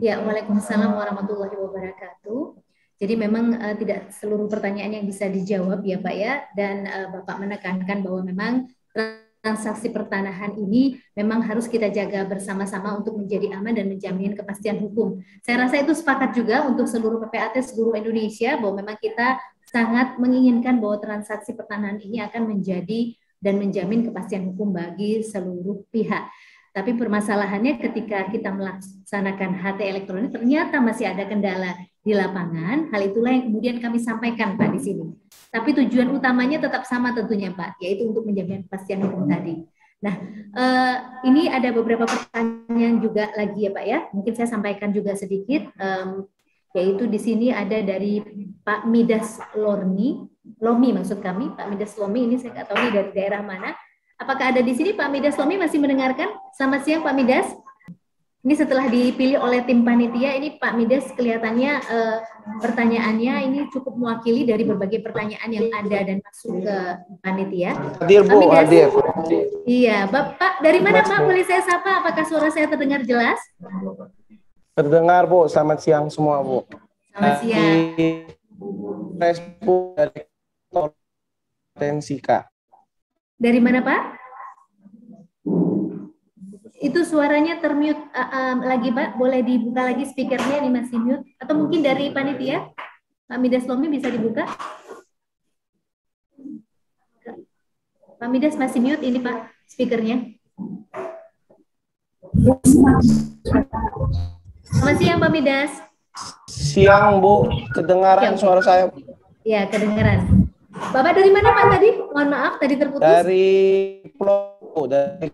Ya, Waalaikumsalam warahmatullahi wabarakatuh. Jadi memang tidak seluruh pertanyaan yang bisa dijawab ya Pak ya, dan Bapak menekankan bahwa memang transaksi pertanahan ini memang harus kita jaga bersama-sama untuk menjadi aman dan menjamin kepastian hukum. Saya rasa itu sepakat juga untuk seluruh PPAT seluruh Indonesia bahwa memang kita sangat menginginkan bahwa transaksi pertanahan ini akan menjadi dan menjamin kepastian hukum bagi seluruh pihak. Tapi permasalahannya ketika kita melaksanakan HT elektronik ternyata masih ada kendala di lapangan. Hal itulah yang kemudian kami sampaikan Pak di sini. Tapi tujuan utamanya tetap sama tentunya Pak, yaitu untuk menjamin kepastian hukum tadi. Nah, ini ada beberapa pertanyaan juga lagi ya Pak ya. Mungkin saya sampaikan juga sedikit, yaitu di sini ada dari Pak Midas Lomi maksud kami, Pak Midas Lomi ini saya nggak tahu ini dari daerah mana. Apakah ada di sini Pak Midas Lomi masih mendengarkan? Selamat siang Pak Midas. Ini setelah dipilih oleh tim panitia, ini Pak Midas kelihatannya pertanyaannya ini cukup mewakili dari berbagai pertanyaan yang ada dan masuk ke panitia. Hadir Bu, hadir. Iya, Bapak dari mana Pak? Boleh saya sapa? Apakah suara saya terdengar jelas? Terdengar Bu, selamat siang semua Bu. Selamat siang. Facebook dari Tensika. Dari mana Pak? Itu suaranya termute lagi Pak, boleh dibuka lagi speakernya, ini masih mute. Atau mungkin dari panitia, Pak Midas Lomi bisa dibuka. Pak Midas masih mute ini Pak, speakernya. Selamat siang Pak Midas. Siang Bu, kedengaran suara saya? Ya, kedengaran. Bapak dari mana Pak tadi? Mohon maaf, tadi terputus. Dari Pulau, dari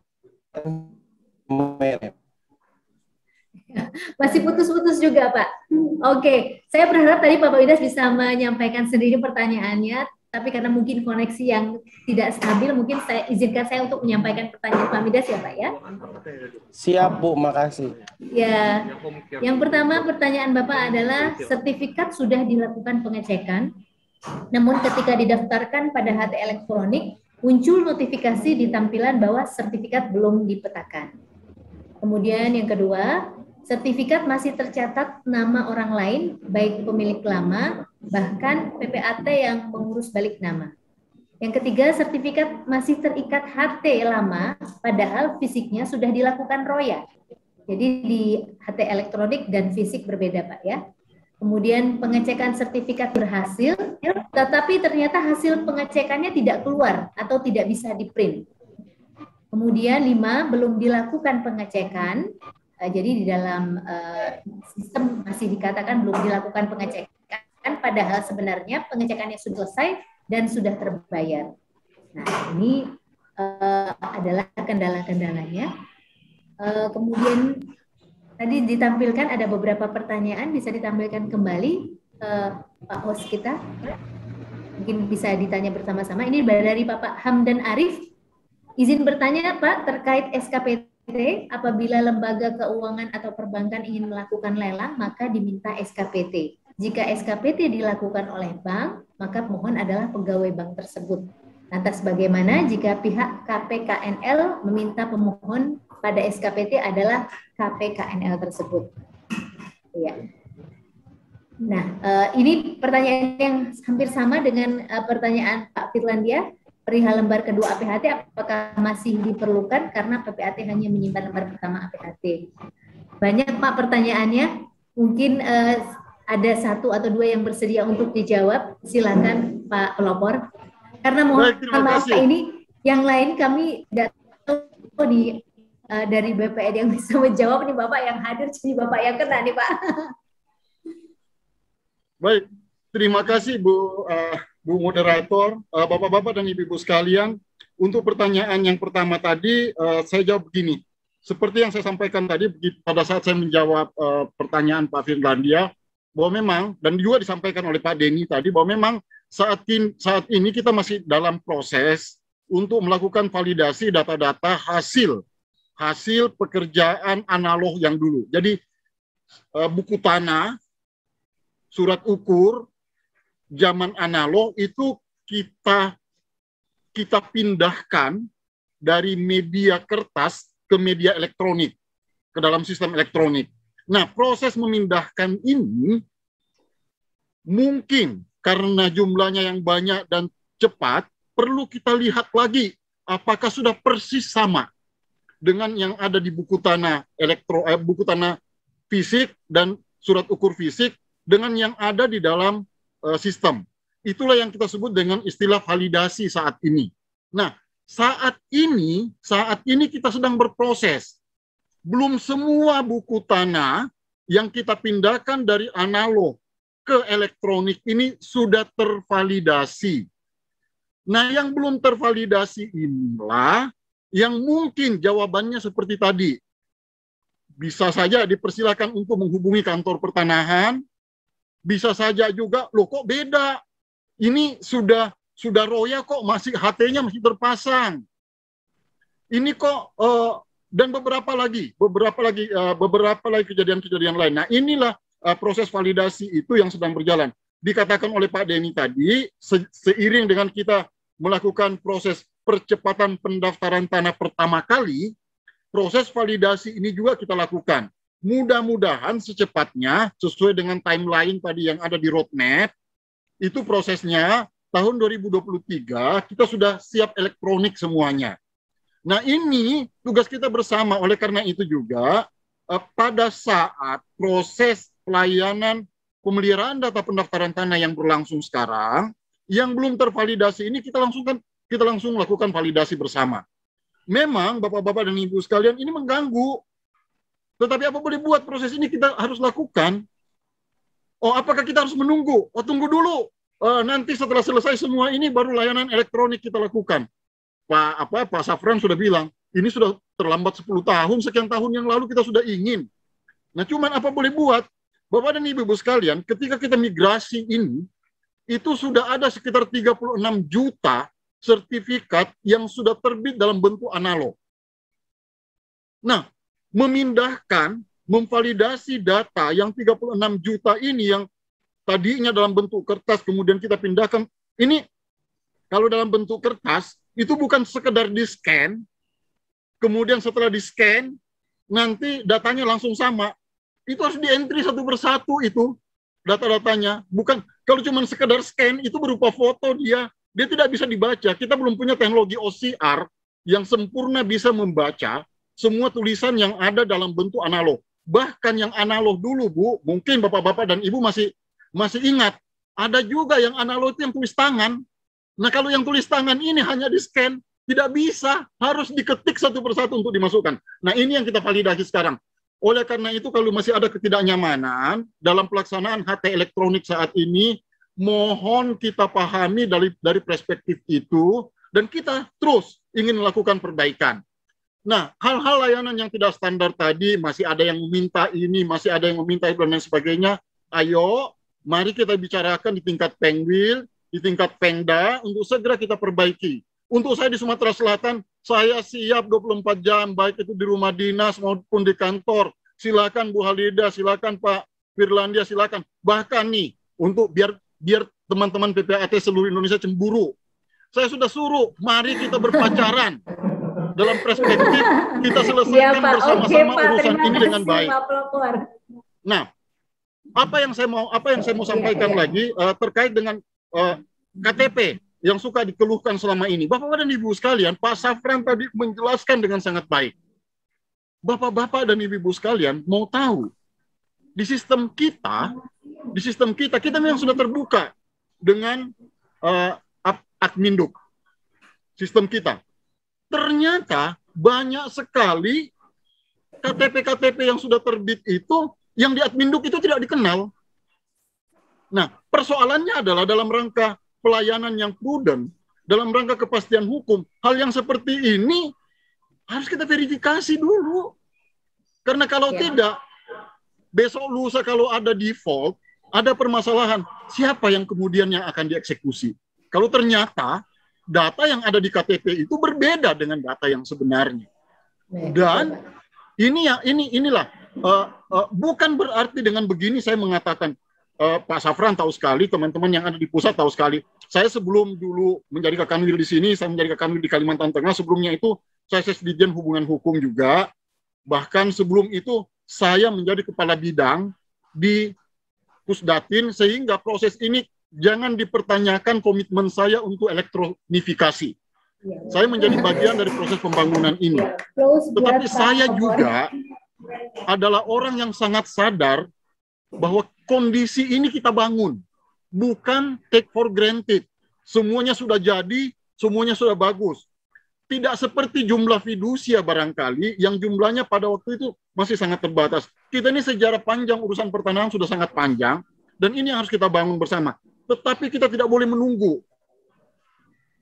Masih putus-putus juga Pak. Oke, saya berharap tadi Pak Midas bisa menyampaikan sendiri pertanyaannya, tapi karena mungkin koneksi yang tidak stabil, mungkin saya izinkan saya untuk menyampaikan pertanyaan Pak Midas ya Pak ya. Siap Bu, makasih. Ya, yang pertama pertanyaan Bapak adalah sertifikat sudah dilakukan pengecekan, namun ketika didaftarkan pada HT elektronik, muncul notifikasi di tampilan bahwa sertifikat belum dipetakan. Kemudian yang kedua, sertifikat masih tercatat nama orang lain, baik pemilik lama, bahkan PPAT yang mengurus balik nama. Yang ketiga, sertifikat masih terikat HT lama, padahal fisiknya sudah dilakukan roya. Jadi di HT elektronik dan fisik berbeda Pak ya. Kemudian pengecekan sertifikat berhasil, tetapi ternyata hasil pengecekannya tidak keluar atau tidak bisa di-print. Kemudian 5, belum dilakukan pengecekan, jadi di dalam sistem masih dikatakan belum dilakukan pengecekan, padahal sebenarnya pengecekannya sudah selesai dan sudah terbayar. Nah ini adalah kendala-kendalanya. Kemudian tadi ditampilkan ada beberapa pertanyaan, bisa ditampilkan kembali Pak host kita. Mungkin bisa ditanya bersama-sama. Ini dari Bapak Hamdan Arif. Izin bertanya Pak terkait SKPT, apabila lembaga keuangan atau perbankan ingin melakukan lelang, maka diminta SKPT. Jika SKPT dilakukan oleh bank, maka pemohon adalah pegawai bank tersebut. Lantas bagaimana jika pihak KPKNL meminta pemohon pada SKPT adalah KPKNL tersebut? Ya. Nah, ini pertanyaan yang hampir sama dengan pertanyaan Pak Firlandia. Perihal lembar kedua APHT, apakah masih diperlukan karena PPAT hanya menyimpan lembar pertama APHT? Banyak Pak pertanyaannya, mungkin ada 1 atau 2 yang bersedia untuk dijawab. Silakan Pak pelopor. Karena mohon maaf Pak, ini yang lain kami tidak tahu dari BPN yang bisa menjawab, nih Bapak yang hadir, jadi Bapak yang kena nih Pak. Baik, terima kasih Bu moderator, Bapak-bapak dan Ibu-ibu sekalian. Untuk pertanyaan yang pertama tadi, saya jawab begini. Seperti yang saya sampaikan tadi, pada saat saya menjawab pertanyaan Pak Firlandia, bahwa memang, dan juga disampaikan oleh Pak Denny tadi, bahwa memang saat ini kita masih dalam proses untuk melakukan validasi data-data hasil pekerjaan analog yang dulu. Jadi, buku tanah, surat ukur, zaman analog itu kita pindahkan dari media kertas ke media elektronik, ke dalam sistem elektronik. Nah, proses memindahkan ini mungkin karena jumlahnya yang banyak dan cepat, perlu kita lihat lagi apakah sudah persis sama dengan yang ada di buku tanah buku tanah fisik dan surat ukur fisik dengan yang ada di dalam sistem. Itulah yang kita sebut dengan istilah validasi saat ini. Nah, saat ini kita sedang berproses. Belum semua buku tanah yang kita pindahkan dari analog ke elektronik ini sudah tervalidasi. Nah, yang belum tervalidasi inilah yang mungkin jawabannya seperti tadi. Bisa saja dipersilakan untuk menghubungi kantor pertanahan, bisa saja juga, loh kok beda? Ini sudah roya kok masih HT-nya masih terpasang. Ini kok dan beberapa lagi kejadian-kejadian lain. Nah, inilah proses validasi itu yang sedang berjalan. Dikatakan oleh Pak Denny tadi, seiring dengan kita melakukan proses percepatan pendaftaran tanah pertama kali, proses validasi ini juga kita lakukan. Mudah-mudahan secepatnya, sesuai dengan timeline tadi yang ada di roadmap, itu prosesnya tahun 2023 kita sudah siap elektronik semuanya. Nah, ini tugas kita bersama. Oleh karena itu juga pada saat proses pelayanan pemeliharaan data pendaftaran tanah yang berlangsung sekarang, yang belum tervalidasi ini kita langsung lakukan validasi bersama. Memang Bapak-bapak dan Ibu sekalian ini mengganggu. Tetapi apa boleh buat, proses ini kita harus lakukan. Oh, apakah kita harus menunggu? Oh, tunggu dulu. Nanti setelah selesai semua ini baru layanan elektronik kita lakukan. Pak Safran sudah bilang, ini sudah terlambat 10 tahun, sekian tahun yang lalu kita sudah ingin. Nah, cuman apa boleh buat? Bapak dan Ibu sekalian, ketika kita migrasi ini, itu sudah ada sekitar 36 juta sertifikat yang sudah terbit dalam bentuk analog. Nah, memindahkan, memvalidasi data yang 36 juta ini yang tadinya dalam bentuk kertas, kemudian kita pindahkan, ini kalau dalam bentuk kertas, itu bukan sekedar di-scan, kemudian setelah di-scan, nanti datanya langsung sama. Itu harus di-entry satu persatu itu, data-datanya. Bukan, kalau cuma sekedar scan, itu berupa foto dia tidak bisa dibaca. Kita belum punya teknologi OCR yang sempurna bisa membaca semua tulisan yang ada dalam bentuk analog. Bahkan yang analog dulu, Bu, mungkin Bapak-bapak dan Ibu masih ingat, ada juga yang analog itu yang tulis tangan. Nah, kalau yang tulis tangan ini hanya di-scan, tidak bisa, harus diketik satu persatu untuk dimasukkan. Nah, ini yang kita validasi sekarang. Oleh karena itu, kalau masih ada ketidaknyamanan dalam pelaksanaan HT elektronik saat ini, mohon kita pahami dari perspektif itu, dan kita terus ingin melakukan perbaikan. Nah, hal-hal layanan yang tidak standar tadi, masih ada yang meminta ini, masih ada yang meminta itu, dan lain sebagainya. Ayo, mari kita bicarakan di tingkat Pengwil, di tingkat Pengda, untuk segera kita perbaiki. Untuk saya di Sumatera Selatan, saya siap 24 jam, baik itu di rumah dinas maupun di kantor. Silakan Bu Halida, silakan Pak Firlandia, silakan. Bahkan nih, untuk biar teman-teman PPAT seluruh Indonesia cemburu. Saya sudah suruh, mari kita berpacaran. Dalam perspektif, kita selesaikan bersama-sama urusan ini dengan baik. Nah, apa yang saya mau sampaikan lagi terkait dengan KTP yang suka dikeluhkan selama ini. Bapak-bapak dan Ibu sekalian, Pak Safran tadi menjelaskan dengan sangat baik. Bapak-bapak dan Ibu sekalian mau tahu, di sistem kita memang sudah terbuka dengan Adminduk. Sistem kita. Ternyata banyak sekali KTP-KTP yang sudah terbit itu, yang di Adminduk itu tidak dikenal. Nah, persoalannya adalah dalam rangka pelayanan yang prudent, dalam rangka kepastian hukum, hal yang seperti ini harus kita verifikasi dulu. Karena kalau tidak, besok lusa kalau ada default, ada permasalahan, siapa yang kemudian yang akan dieksekusi? Kalau ternyata data yang ada di KTP itu berbeda dengan data yang sebenarnya. Dan inilah bukan berarti dengan begini saya mengatakan Pak Safran tahu sekali, teman-teman yang ada di pusat tahu sekali. Saya sebelum dulu menjadi Kakanwil di sini, saya menjadi Kakanwil di Kalimantan Tengah. Sebelumnya itu saya Sesdijen Hubungan Hukum juga. Bahkan sebelum itu saya menjadi kepala bidang di Pusdatin, sehingga proses ini jangan dipertanyakan komitmen saya untuk elektronifikasi. Saya menjadi bagian dari proses pembangunan ini. Tetapi saya juga adalah orang yang sangat sadar bahwa kondisi ini kita bangun, bukan take for granted. Semuanya sudah jadi, semuanya sudah bagus. Tidak seperti jumlah fidusia barangkali, yang jumlahnya pada waktu itu masih sangat terbatas. Kita ini sejarah panjang, urusan pertanahan sudah sangat panjang, dan ini harus kita bangun bersama. Tetapi kita tidak boleh menunggu.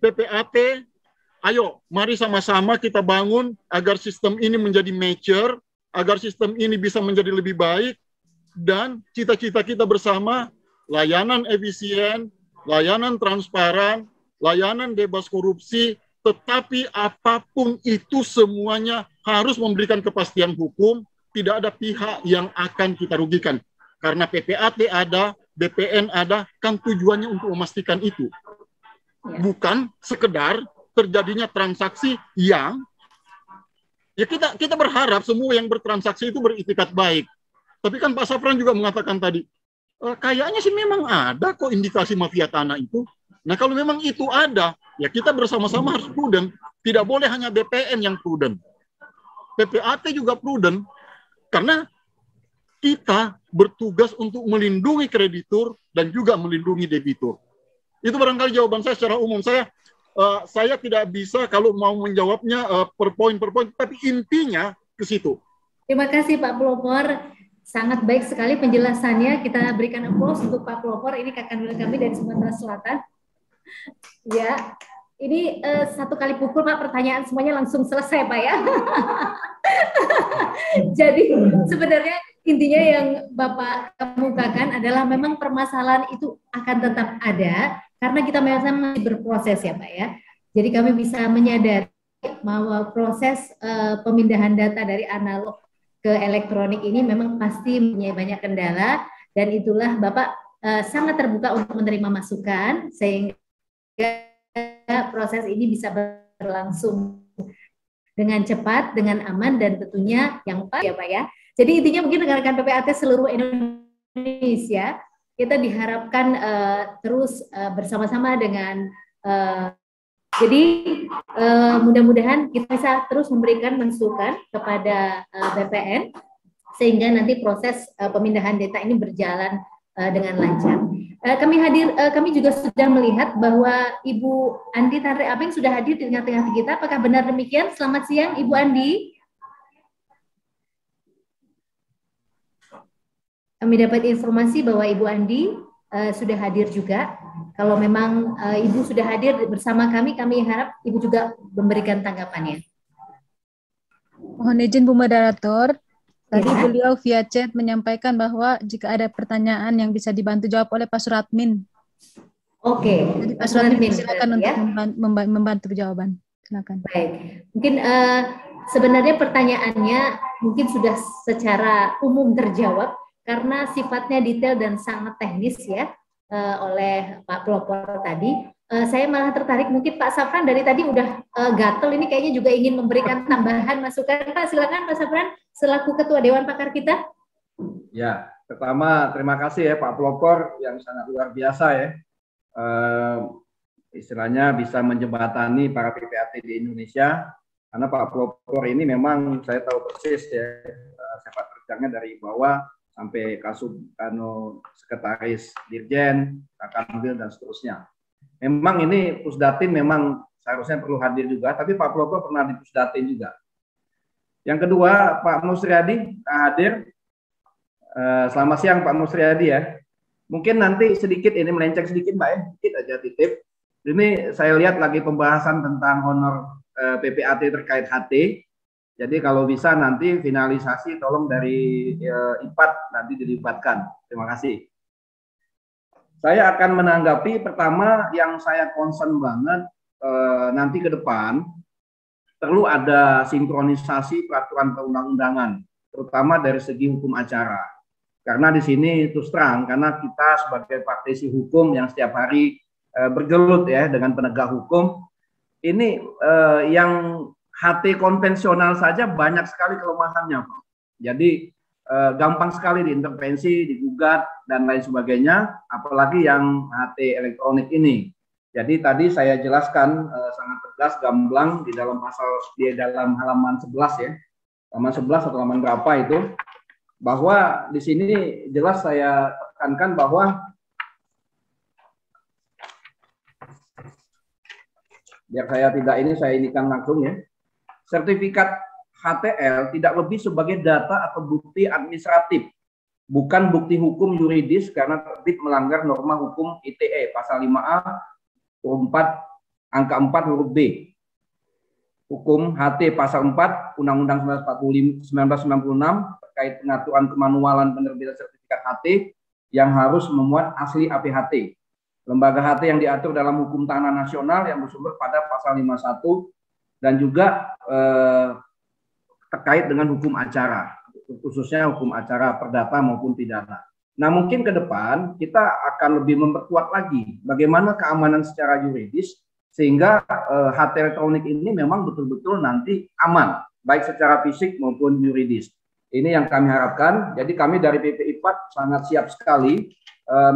PPAT, ayo, mari sama-sama kita bangun agar sistem ini menjadi mature, agar sistem ini bisa menjadi lebih baik, dan cita-cita kita bersama, layanan efisien, layanan transparan, layanan bebas korupsi, tetapi apapun itu semuanya harus memberikan kepastian hukum, tidak ada pihak yang akan kita rugikan. Karena PPAT ada, BPN ada, kan tujuannya untuk memastikan itu. Bukan sekedar terjadinya transaksi yang, ya kita berharap semua yang bertransaksi itu beritikat baik. Tapi kan Pak Safran juga mengatakan tadi, kayaknya sih memang ada kok indikasi mafia tanah itu. Nah kalau memang itu ada, ya kita bersama-sama harus prudent. Tidak boleh hanya BPN yang prudent. PPAT juga prudent. Karena kita bertugas untuk melindungi kreditur dan juga melindungi debitur. Itu barangkali jawaban saya secara umum. Saya tidak bisa kalau mau menjawabnya per poin, tapi intinya ke situ. Terima kasih Pak Pelopor. Sangat baik sekali penjelasannya. Kita berikan applause untuk Pak Pelopor. Ini kakak kami dari Sumatera Selatan. Ya, ini satu kali pukul Pak, pertanyaan semuanya langsung selesai Pak ya. Jadi sebenarnya intinya yang Bapak kemukakan adalah memang permasalahan itu akan tetap ada karena kita masih berproses ya Pak ya. Jadi kami bisa menyadari bahwa proses pemindahan data dari analog ke elektronik ini memang pasti punya banyak kendala, dan itulah Bapak sangat terbuka untuk menerima masukan sehingga proses ini bisa berlangsung dengan cepat, dengan aman, dan tentunya yang pas ya Pak ya. Jadi intinya mungkin rekan-rekan PPAT seluruh Indonesia, kita diharapkan terus bersama-sama dengan jadi mudah-mudahan kita bisa terus memberikan masukan kepada BPN sehingga nanti proses pemindahan data ini berjalan dengan lancar. Kami juga sudah melihat bahwa Ibu Andi Tanri Abeng sudah hadir di tengah-tengah kita. Apakah benar demikian? Selamat siang Ibu Andi. Kami dapat informasi bahwa Ibu Andi sudah hadir juga. Kalau memang Ibu sudah hadir bersama kami harap Ibu juga memberikan tanggapannya. Mohon izin Bu Moderator. Tadi beliau via chat menyampaikan bahwa jika ada pertanyaan yang bisa dibantu jawab oleh Pak Suratmin. Oke. Jadi Pak Suratmin silakan untuk membantu jawaban. Silakan. Baik. Mungkin sebenarnya pertanyaannya mungkin sudah secara umum terjawab karena sifatnya detail dan sangat teknis ya oleh Pak Pelopor tadi. Saya malah tertarik, mungkin Pak Safran dari tadi udah gatel ini kayaknya juga ingin memberikan tambahan masukan. Pak silakan Pak Safran selaku Ketua Dewan Pakar kita. Ya, pertama terima kasih ya Pak Pelopor yang sangat luar biasa ya. Istilahnya bisa menjembatani para PPAT di Indonesia, karena Pak Pelopor ini memang saya tahu persis ya sepak terjangnya dari bawah sampai Kasub Sekretaris Dirjen, Kakanwil dan seterusnya. Memang ini Pusdatin memang seharusnya perlu hadir juga, tapi Pak Pelopor pernah di Pusdatin juga. Yang kedua, Pak Musriyadi hadir. Selamat siang Pak Musriyadi ya. Mungkin nanti sedikit ini melenceng sedikit Mbak ya, sedikit aja titip. Ini saya lihat lagi pembahasan tentang honor PPAT terkait HT. Jadi kalau bisa nanti finalisasi tolong dari IPAT nanti dilibatkan. Terima kasih. Saya akan menanggapi pertama yang saya concern banget nanti ke depan perlu ada sinkronisasi peraturan perundang-undangan, terutama dari segi hukum acara. Karena di sini terus terang, karena kita sebagai praktisi hukum yang setiap hari bergelut ya dengan penegak hukum, ini yang HT konvensional saja banyak sekali kelemahannya, Pak. Jadi gampang sekali diintervensi, digugat, dan lain sebagainya, apalagi yang HT elektronik ini. Jadi tadi saya jelaskan sangat tegas, gamblang di dalam halaman 11 ya, halaman 11 atau halaman berapa itu, bahwa di sini jelas saya tekankan bahwa biar saya tidak saya inikan langsung ya, sertifikat HTL tidak lebih sebagai data atau bukti administratif, bukan bukti hukum yuridis karena terbit melanggar norma hukum ITE pasal 5A huruf 4 angka 4 huruf B. Hukum HT pasal 4 Undang-Undang 1996 terkait pengaturan kemanualan penerbitan sertifikat HT yang harus memuat asli APHT. Lembaga HT yang diatur dalam hukum tanah nasional yang bersumber pada pasal 51 dan juga terkait dengan hukum acara, khususnya hukum acara perdata maupun pidana. Nah, mungkin ke depan kita akan lebih memperkuat lagi bagaimana keamanan secara yuridis sehingga HT elektronik ini memang betul-betul nanti aman, baik secara fisik maupun yuridis. Ini yang kami harapkan. Jadi kami dari PP IPAT sangat siap sekali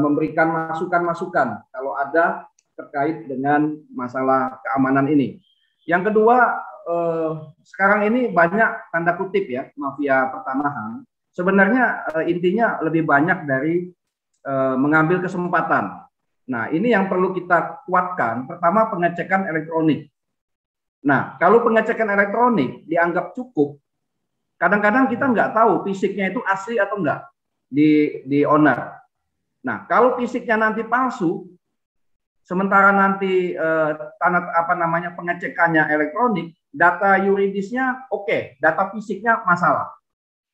memberikan masukan-masukan kalau ada terkait dengan masalah keamanan ini. Yang kedua, sekarang ini banyak tanda kutip ya mafia pertanahan. Sebenarnya intinya lebih banyak dari mengambil kesempatan. Nah, ini yang perlu kita kuatkan. Pertama, pengecekan elektronik. Nah, kalau pengecekan elektronik dianggap cukup, kadang-kadang kita nggak tahu fisiknya itu asli atau enggak di owner. Nah, kalau fisiknya nanti palsu, sementara nanti pengecekannya elektronik, data yuridisnya oke, data fisiknya masalah.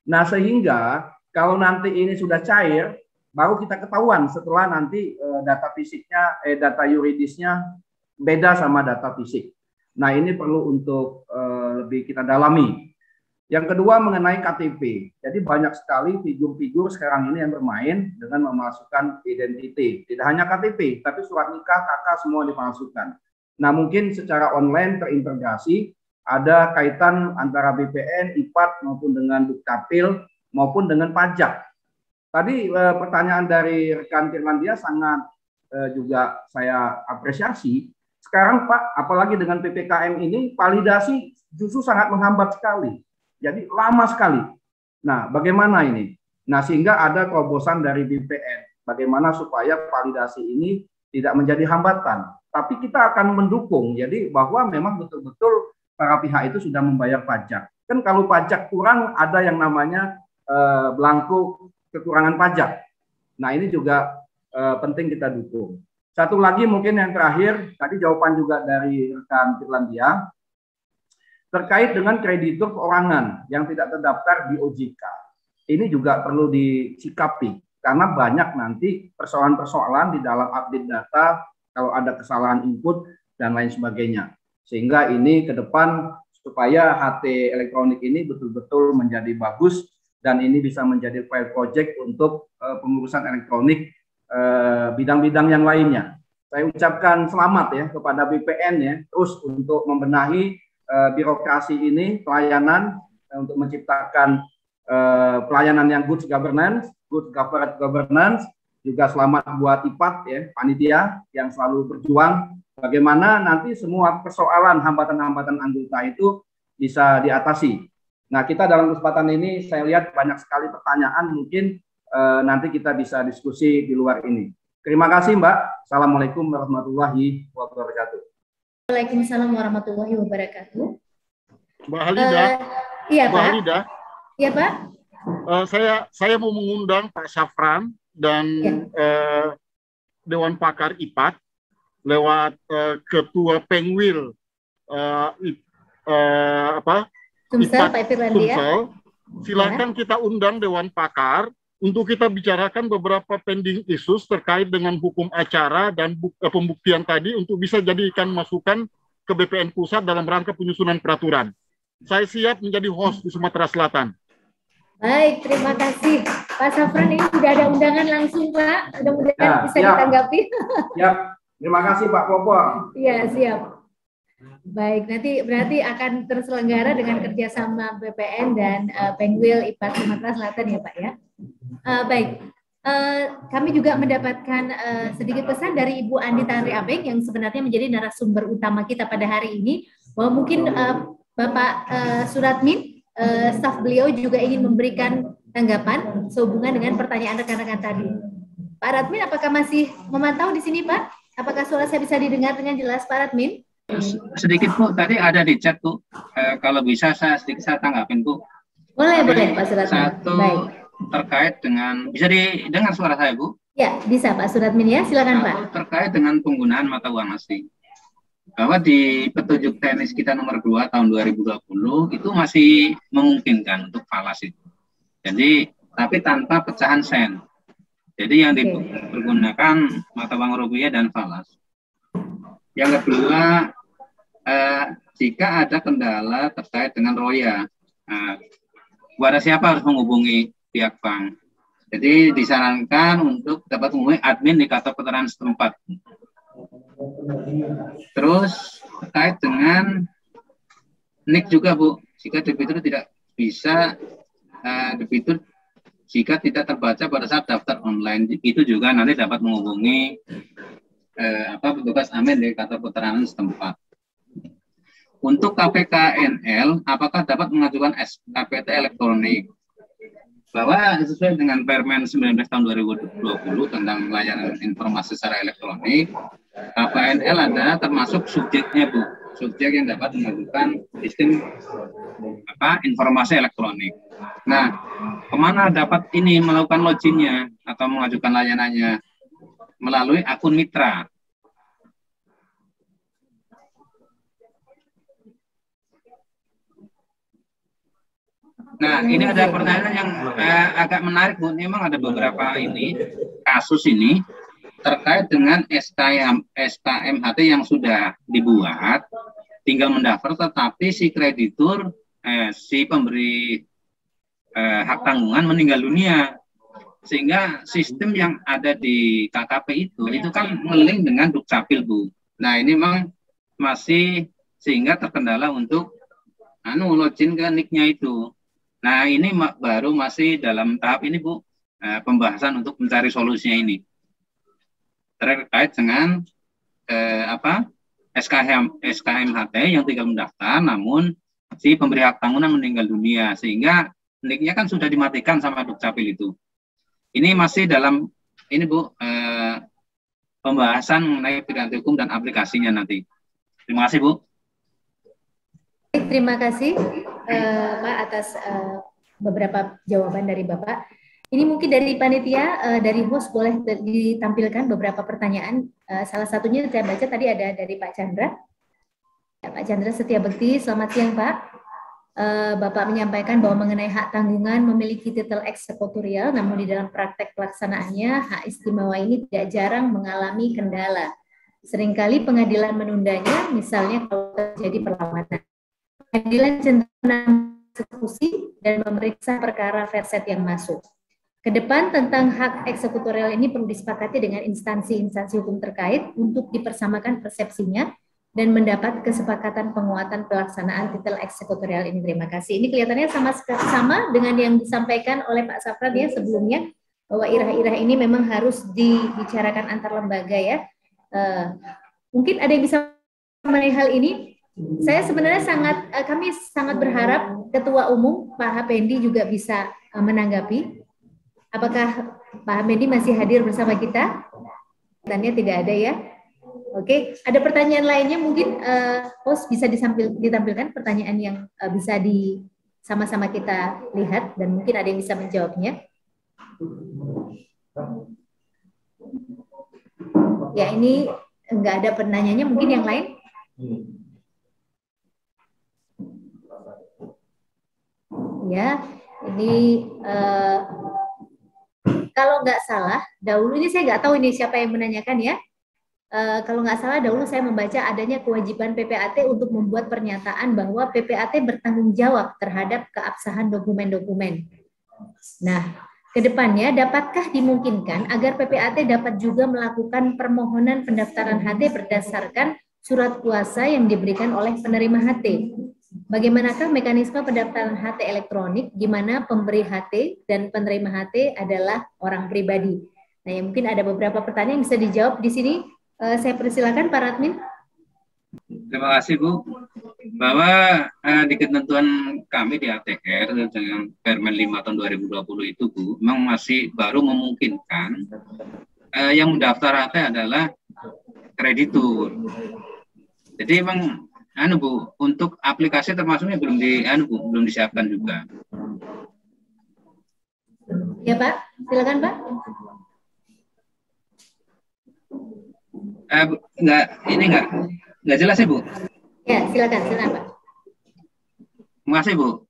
Nah, sehingga kalau nanti ini sudah cair, baru kita ketahuan setelah nanti data yuridisnya beda sama data fisik. Nah, ini perlu untuk lebih kita dalami. Yang kedua mengenai KTP. Jadi banyak sekali figur-figur sekarang ini yang bermain dengan memasukkan identitas. Tidak hanya KTP, tapi surat nikah, KK semua dipalsukan. Nah, mungkin secara online terintegrasi, ada kaitan antara BPN, IPAT maupun dengan Dukcapil maupun dengan pajak. Tadi pertanyaan dari rekan Firlandia sangat juga saya apresiasi. Sekarang Pak, apalagi dengan PPKM ini, validasi justru sangat menghambat sekali. Jadi lama sekali. Nah, bagaimana ini? Nah, sehingga ada terobosan dari BPN. Bagaimana supaya validasi ini tidak menjadi hambatan. Tapi kita akan mendukung. Jadi bahwa memang betul-betul para pihak itu sudah membayar pajak. Kan kalau pajak kurang ada yang namanya belangko kekurangan pajak. Nah, ini juga penting kita dukung. Satu lagi mungkin yang terakhir, tadi jawaban juga dari rekan Firlandia, terkait dengan kreditur perorangan yang tidak terdaftar di OJK. Ini juga perlu disikapi, karena banyak nanti persoalan-persoalan di dalam update data, kalau ada kesalahan input, dan lain sebagainya. Sehingga ini ke depan, supaya HT elektronik ini betul-betul menjadi bagus, dan ini bisa menjadi file project untuk pengurusan elektronik bidang-bidang yang lainnya. Saya ucapkan selamat ya kepada BPN ya, terus untuk membenahi birokrasi ini, pelayanan untuk menciptakan pelayanan yang good governance, good corporate governance. Juga selamat buat IPAT ya, panitia yang selalu berjuang bagaimana nanti semua persoalan hambatan-hambatan anggota itu bisa diatasi. Nah, kita dalam kesempatan ini saya lihat banyak sekali pertanyaan, mungkin nanti kita bisa diskusi di luar ini. Terima kasih Mbak. Assalamualaikum warahmatullahi wabarakatuh. Waalaikumsalam warahmatullahi wabarakatuh. Mbak Halida. Iya Mbak Pak. Halida. Iya Pak. Saya mau mengundang Pak Safran dan Dewan Pakar IPAT lewat Ketua Pengwil Sumsel, Pak Firlandia. Sumsel. Silakan kita undang Dewan Pakar untuk kita bicarakan beberapa pending issues terkait dengan hukum acara dan pembuktian tadi untuk bisa jadikan masukan ke BPN Pusat dalam rangka penyusunan peraturan. Saya siap menjadi host di Sumatera Selatan. Baik, terima kasih. Pak Safran, ini sudah ada undangan langsung Pak. Mudah-mudahan bisa ditanggapi. Siap. Terima kasih Pak Popor. Iya, siap. Baik, nanti berarti akan terselenggara dengan kerjasama BPN dan Penwil IPA Sumatera Selatan ya Pak ya. Baik, kami juga mendapatkan sedikit pesan dari Ibu Andi Tanri Abeng yang sebenarnya menjadi narasumber utama kita pada hari ini, bahwa mungkin Bapak Suratmin, staf beliau juga ingin memberikan tanggapan sehubungan dengan pertanyaan rekan-rekan tadi. Pak Radmin, apakah masih memantau di sini Pak? Apakah suara saya bisa didengar dengan jelas Pak Radmin? Sedikit Bu, tadi ada di chat Bu. Kalau bisa saya tanggapin Bu. Boleh Pak Suratmin. Satu, baik. Terkait dengan, bisa didengar suara saya Bu? Ya, bisa Pak Suratmin ya, silakan Pak. Terkait dengan penggunaan mata uang asing. Bahwa di petunjuk teknis kita nomor 2 tahun 2020 itu masih memungkinkan untuk falas itu. Jadi, tapi tanpa pecahan sen. Jadi yang dipergunakan mata uang rupiah dan falas. Yang kedua, jika ada kendala terkait dengan roya, kepada siapa harus menghubungi pihak bank? Jadi disarankan untuk dapat menghubungi admin di kantor keterangan setempat. Terus terkait dengan NIK juga Bu, jika debitur tidak bisa debitur jika tidak terbaca pada saat daftar online, itu juga nanti dapat menghubungi petugas admin di kantor keterangan setempat. Untuk KPKNL, apakah dapat mengajukan SKPT elektronik? Bahwa sesuai dengan Permen 19 tahun 2020 tentang layanan informasi secara elektronik, KPKNL ada termasuk subjeknya Bu, subjek yang dapat mengajukan sistem informasi elektronik. Nah, kemana dapat ini melakukan loginnya atau mengajukan layanannya? Melalui akun mitra. Nah, ini ada pertanyaan yang agak menarik Bu. Memang ada beberapa kasus ini terkait dengan SKMHT yang sudah dibuat, tinggal mendaftar, tetapi si kreditur, si pemberi hak tanggungan meninggal dunia. Sehingga sistem yang ada di KKP itu kan ngeling dengan Dukcapil Bu. Nah ini memang masih sehingga terkendala untuk login ke NIK-nya itu. Nah ini baru masih dalam tahap ini Bu, pembahasan untuk mencari solusinya ini. Terkait dengan SKMHT yang tinggal mendaftar, namun si pemberi hak tanggungan meninggal dunia. Sehingga NIK-nya kan sudah dimatikan sama Dukcapil itu. Ini masih dalam Bu, pembahasan mengenai piranti hukum dan aplikasinya nanti. Terima kasih Bu. Terima kasih Pak atas beberapa jawaban dari Bapak. Ini mungkin dari panitia, dari host boleh ditampilkan beberapa pertanyaan. Salah satunya saya baca tadi ada dari Pak Chandra. Pak Chandra Setiabekti, selamat siang Pak. Bapak menyampaikan bahwa mengenai hak tanggungan memiliki titel eksekutorial, namun di dalam praktek pelaksanaannya hak istimewa ini tidak jarang mengalami kendala. Seringkali pengadilan menundanya, misalnya kalau terjadi perlawanan. Pengadilan cenderung eksekusi dan memeriksa perkara verset yang masuk. Kedepan tentang hak eksekutorial ini perlu disepakati dengan instansi-instansi hukum terkait untuk dipersamakan persepsinya dan mendapat kesepakatan penguatan pelaksanaan titel eksekutorial ini. Terima kasih. Ini kelihatannya sama dengan yang disampaikan oleh Pak Safran ya sebelumnya, bahwa irah-irah ini memang harus dibicarakan antar lembaga ya. Mungkin ada yang bisa mengenai hal ini. Saya sebenarnya kami sangat berharap Ketua Umum Pak Hapendi juga bisa menanggapi. Apakah Pak Hapendi masih hadir bersama kita? Tanya tidak ada ya. Oke, ada pertanyaan lainnya mungkin host bisa ditampilkan pertanyaan yang bisa sama-sama kita lihat dan mungkin ada yang bisa menjawabnya. Ya ini enggak ada pertanyaannya, mungkin yang lain. Ya, ini kalau nggak salah, dahulu ini saya nggak tahu ini siapa yang menanyakan ya. Kalau nggak salah dahulu saya membaca adanya kewajiban PPAT untuk membuat pernyataan bahwa PPAT bertanggung jawab terhadap keabsahan dokumen-dokumen. Nah, kedepannya dapatkah dimungkinkan agar PPAT dapat juga melakukan permohonan pendaftaran HT berdasarkan surat kuasa yang diberikan oleh penerima HT. Bagaimanakah mekanisme pendaftaran HT elektronik di mana pemberi HT dan penerima HT adalah orang pribadi? Nah, ya mungkin ada beberapa pertanyaan yang bisa dijawab di sini. Saya persilakan Pak Radmin. Terima kasih Bu. Bahwa di ketentuan kami di ATR dengan Permen 5 tahun 2020 itu Bu, memang masih baru memungkinkan yang mendaftar HT adalah kreditur. Jadi memang Bu, untuk aplikasi termasuknya belum disiapkan juga. Ya Pak, silakan Pak. Nggak jelas ya Bu? Ya, silakan Pak. Terima kasih Bu.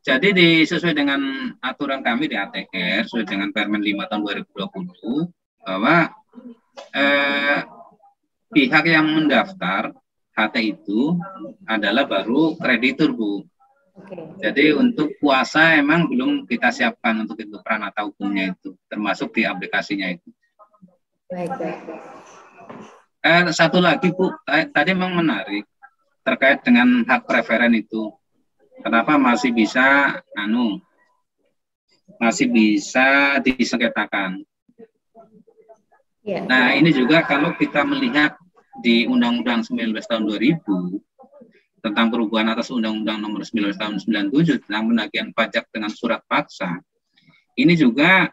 Jadi sesuai dengan aturan kami di ATR, sesuai dengan Permen 5 tahun 2020, bahwa pihak yang mendaftar HT itu adalah baru kreditur Bu. Jadi untuk kuasa emang belum kita siapkan untuk itu, pranata hukumnya itu, termasuk di aplikasinya itu. Baik. Satu lagi Bu, tadi memang menarik terkait dengan hak preferen itu. Kenapa masih bisa disengketakan? Ya. Nah, ini juga kalau kita melihat di Undang-Undang 19 tahun 2000 tentang perubahan atas Undang-Undang Nomor 19 tahun 97 tentang penagihan pajak dengan surat paksa, ini juga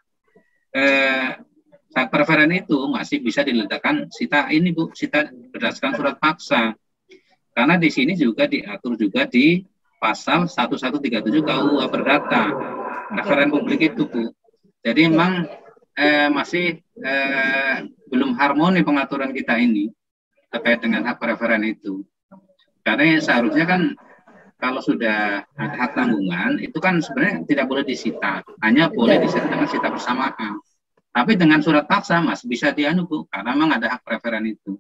hak preferen itu masih bisa diletakkan sita berdasarkan surat paksa. Karena di sini juga diatur juga di pasal 1137 KUH Perdata, preferen publik itu Bu. Jadi memang masih belum harmoni pengaturan kita ini terkait dengan hak preferen itu. Karena seharusnya kan kalau sudah ada hak tanggungan itu kan sebenarnya tidak boleh disita, hanya boleh disita dengan sita bersamaan. Tapi dengan surat paksa Mas bisa Bu, karena memang ada hak preferen itu.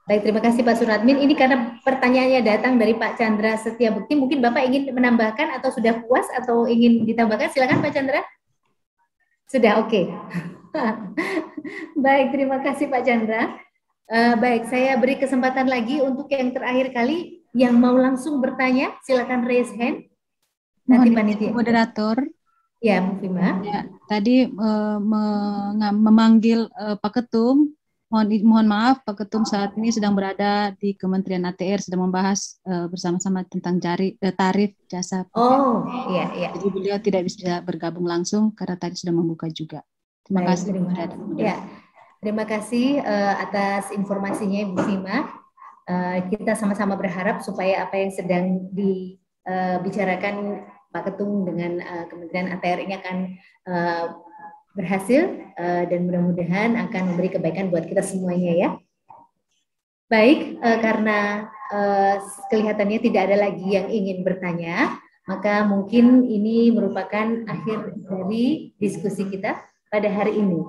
Baik, terima kasih Pak Suradmin. Ini karena pertanyaannya datang dari Pak Chandra Setiabukti, mungkin Bapak ingin menambahkan atau sudah puas atau ingin ditambahkan? Silakan Pak Chandra. Sudah, oke. Baik, terima kasih Pak Chandra. Baik, saya beri kesempatan lagi untuk yang terakhir kali yang mau langsung bertanya, silakan raise hand. Nanti panitia. Moderator. Ya, Bu Fima. Ya, tadi memanggil Pak Ketum. Mohon maaf, Pak Ketum saat ini sedang berada di Kementerian ATR, sedang membahas bersama-sama tentang tarif jasa. Oh, iya. Jadi beliau tidak bisa bergabung langsung karena tadi sudah membuka juga. Terima kasih. Terima kasih atas informasinya Ibu Fima. Kita sama-sama berharap supaya apa yang sedang dibicarakan Pak Ketum dengan Kementerian ATR ini akan berhasil dan mudah-mudahan akan memberi kebaikan buat kita semuanya ya. Baik, karena kelihatannya tidak ada lagi yang ingin bertanya, maka mungkin ini merupakan akhir dari diskusi kita pada hari ini.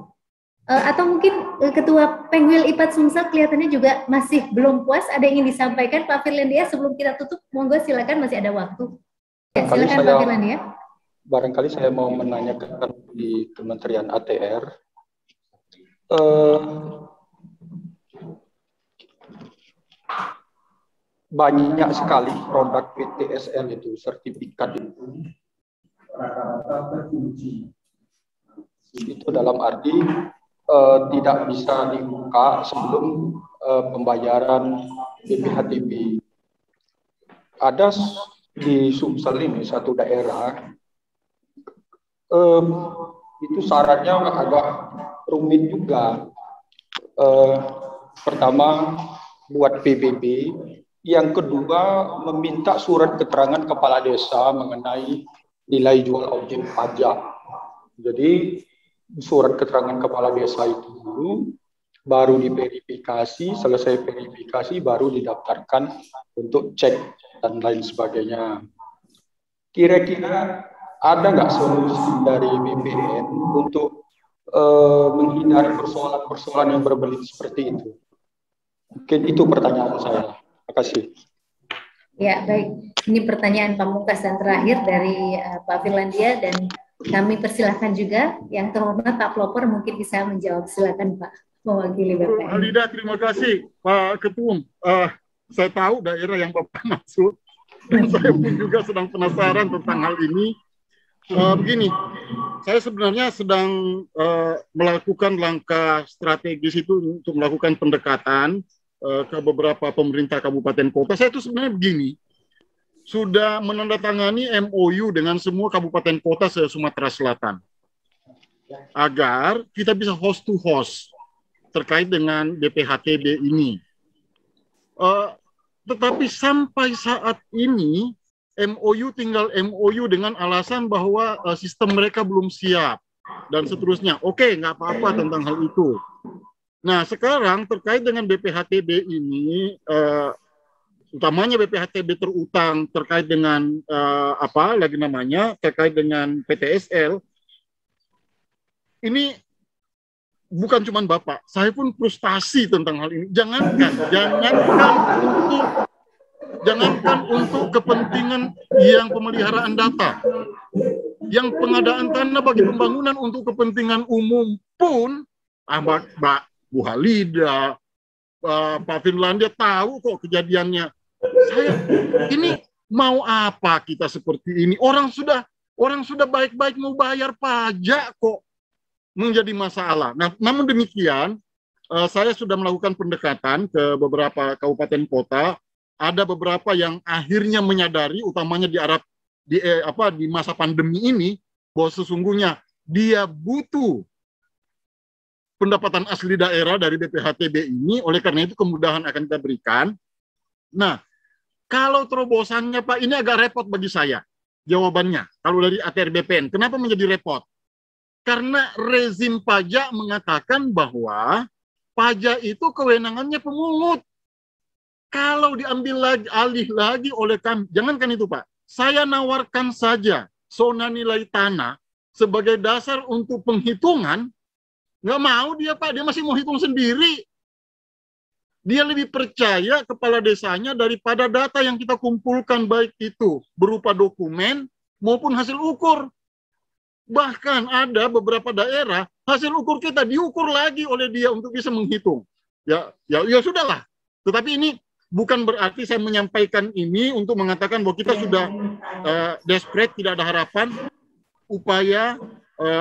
Atau mungkin Ketua Pengwil IPAT Sumsel kelihatannya juga masih belum puas, ada yang ingin disampaikan Pak Firlandia sebelum kita tutup, monggo silakan, masih ada waktu. Ya, silakan Pak Firlandia. Barangkali saya mau menanyakan di Kementerian ATR, banyak sekali produk PTSL itu, sertifikat itu rata-rata terkunci. Itu dalam arti tidak bisa dibuka sebelum pembayaran BPHTB. Ada di Sumsel ini satu daerah, itu syaratnya agak rumit juga. Pertama buat PBB, yang kedua meminta surat keterangan kepala desa mengenai nilai jual objek pajak. Jadi surat keterangan kepala desa itu dulu, baru diverifikasi, selesai verifikasi baru didaftarkan untuk cek dan lain sebagainya. Kira-kira ada nggak solusi dari BPN untuk menghindari persoalan-persoalan yang berbelit seperti itu? Mungkin itu pertanyaan saya. Terima kasih. Ya, baik. Ini pertanyaan pamungkas dan terakhir dari Pak Firlandia, dan kami persilahkan juga yang terhormat Pak Pelopor mungkin bisa menjawab. Silakan Pak. mewakili Bapak. Alida, terima kasih Pak Ketum. Saya tahu daerah yang Bapak maksud, dan saya pun juga sedang penasaran tentang hal ini. Begini, saya sebenarnya sedang melakukan langkah strategis itu untuk melakukan pendekatan ke beberapa pemerintah kabupaten kota. Saya itu sebenarnya begini, sudah menandatangani MOU dengan semua kabupaten kota se-Sumatera Selatan agar kita bisa host to host terkait dengan BPHTB ini. Tetapi sampai saat ini MOU tinggal MOU dengan alasan bahwa sistem mereka belum siap dan seterusnya. Oke, nggak apa-apa tentang hal itu. Nah, sekarang terkait dengan BPHTB ini, utamanya BPHTB terutang terkait dengan terkait dengan PTSL, ini bukan cuma Bapak, saya pun frustasi tentang hal ini. Jangankan untuk kepentingan yang pemeliharaan data, yang pengadaan tanah bagi pembangunan untuk kepentingan umum pun, Mbak Bu Halida, Pak Finlandia tahu kok kejadiannya. Ini mau apa kita seperti ini? Orang sudah baik-baik mau bayar pajak kok menjadi masalah. Nah, namun demikian, saya sudah melakukan pendekatan ke beberapa kabupaten kota. Ada beberapa yang akhirnya menyadari, utamanya di masa pandemi ini, bahwa sesungguhnya dia butuh pendapatan asli daerah dari BPHTB ini. Oleh karena itu kemudahan akan kita berikan. Nah, kalau terobosannya Pak, ini agak repot bagi saya jawabannya. Kalau dari ATR BPN, kenapa menjadi repot? Karena rezim pajak mengatakan bahwa pajak itu kewenangannya pemungut. Kalau diambil alih lagi oleh kami, jangankan itu Pak, saya nawarkan saja zona nilai tanah sebagai dasar untuk penghitungan, nggak mau dia Pak, dia masih mau hitung sendiri. Dia lebih percaya kepala desanya daripada data yang kita kumpulkan, baik itu berupa dokumen maupun hasil ukur. Bahkan ada beberapa daerah hasil ukur kita diukur lagi oleh dia untuk bisa menghitung. Ya sudahlah. Tetapi ini bukan berarti saya menyampaikan ini untuk mengatakan bahwa kita sudah desperate, tidak ada harapan. Upaya